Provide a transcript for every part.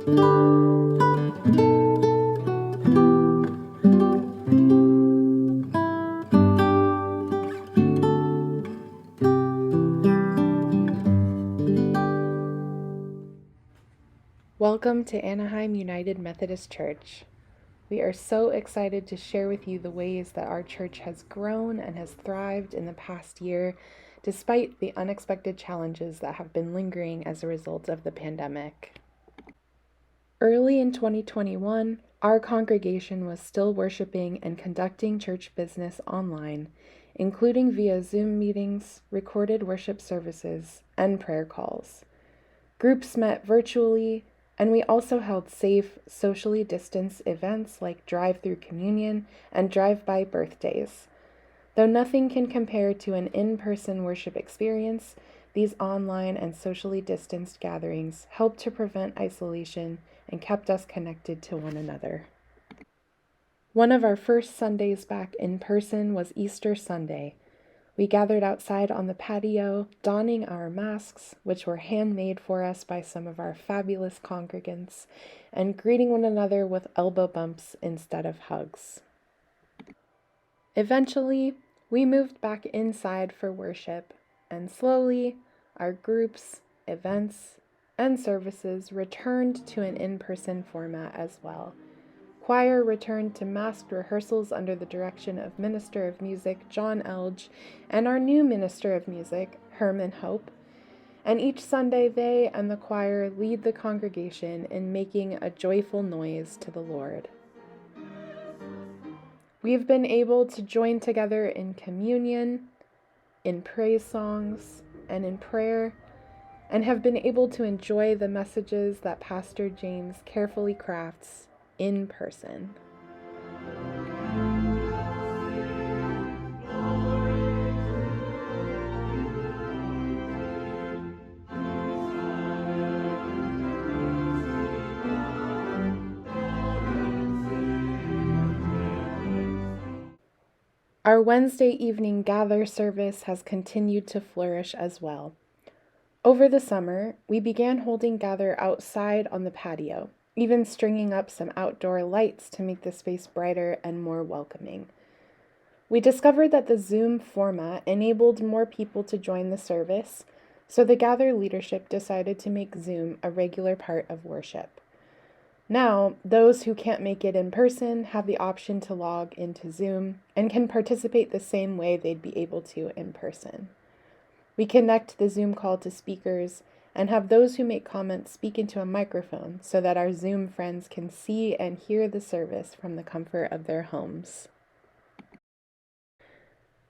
Welcome to Anaheim United Methodist Church. We are so excited to share with you the ways that our church has grown and has thrived in the past year, despite the unexpected challenges that have been lingering as a result of the pandemic. Early in 2021, our congregation was still worshiping and conducting church business online, including via Zoom meetings, recorded worship services, and prayer calls. Groups met virtually, and we also held safe, socially distanced events like drive-through communion and drive-by birthdays. Though nothing can compare to an in-person worship experience, these online and socially distanced gatherings helped to prevent isolation and kept us connected to one another. One of our first Sundays back in person was Easter Sunday. We gathered outside on the patio, donning our masks, which were handmade for us by some of our fabulous congregants, and greeting one another with elbow bumps instead of hugs. Eventually, we moved back inside for worship, and slowly, our groups, events, and services returned to an in-person format as well. Choir returned to masked rehearsals under the direction of Minister of Music John Elge and our new Minister of Music, Herman Hope. And each Sunday they and the choir lead the congregation in making a joyful noise to the Lord. We've been able to join together in communion, in praise songs, and in prayer, and have been able to enjoy the messages that Pastor James carefully crafts in person. Our Wednesday evening gather service has continued to flourish as well. Over the summer, we began holding gather outside on the patio, even stringing up some outdoor lights to make the space brighter and more welcoming. We discovered that the Zoom format enabled more people to join the service, so the Gather leadership decided to make Zoom a regular part of worship. Now, those who can't make it in person have the option to log into Zoom and can participate the same way they'd be able to in person. We connect the Zoom call to speakers and have those who make comments speak into a microphone so that our Zoom friends can see and hear the service from the comfort of their homes.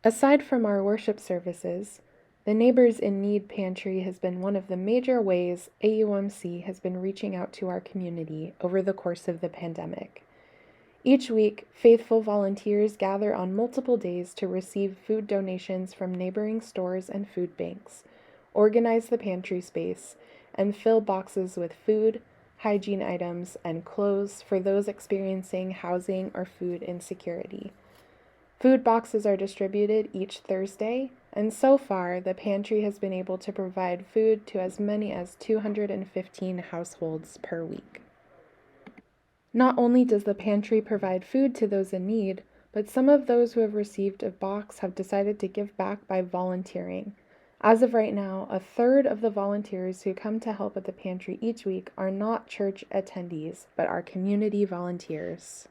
Aside from our worship services, the Neighbors in Need Pantry has been one of the major ways AUMC has been reaching out to our community over the course of the pandemic. Each week, faithful volunteers gather on multiple days to receive food donations from neighboring stores and food banks, organize the pantry space, and fill boxes with food, hygiene items, and clothes for those experiencing housing or food insecurity. Food boxes are distributed each Thursday, and so far, the pantry has been able to provide food to as many as 215 households per week. Not only does the pantry provide food to those in need, but some of those who have received a box have decided to give back by volunteering. As of right now, a third of the volunteers who come to help at the pantry each week are not church attendees, but are community volunteers.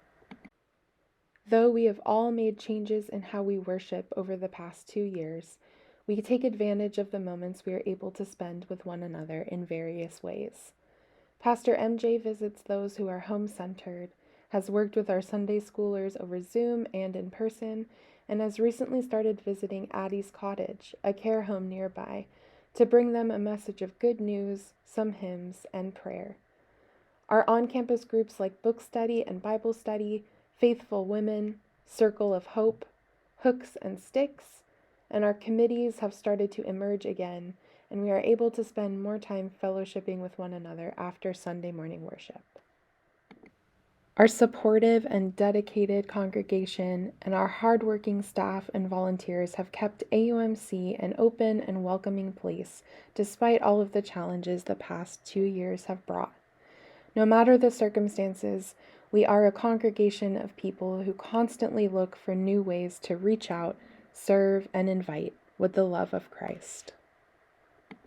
Though we have all made changes in how we worship over the past 2 years, we take advantage of the moments we are able to spend with one another in various ways. Pastor MJ visits those who are home-centered, has worked with our Sunday schoolers over Zoom and in person, and has recently started visiting Addie's Cottage, a care home nearby, to bring them a message of good news, some hymns, and prayer. Our on-campus groups like Book Study and Bible Study, Faithful Women, Circle of Hope, Hooks and Sticks, and our committees have started to emerge again, and we are able to spend more time fellowshipping with one another after Sunday morning worship. Our supportive and dedicated congregation and our hardworking staff and volunteers have kept AUMC an open and welcoming place despite all of the challenges the past 2 years have brought. No matter the circumstances, we are a congregation of people who constantly look for new ways to reach out, serve, and invite with the love of Christ.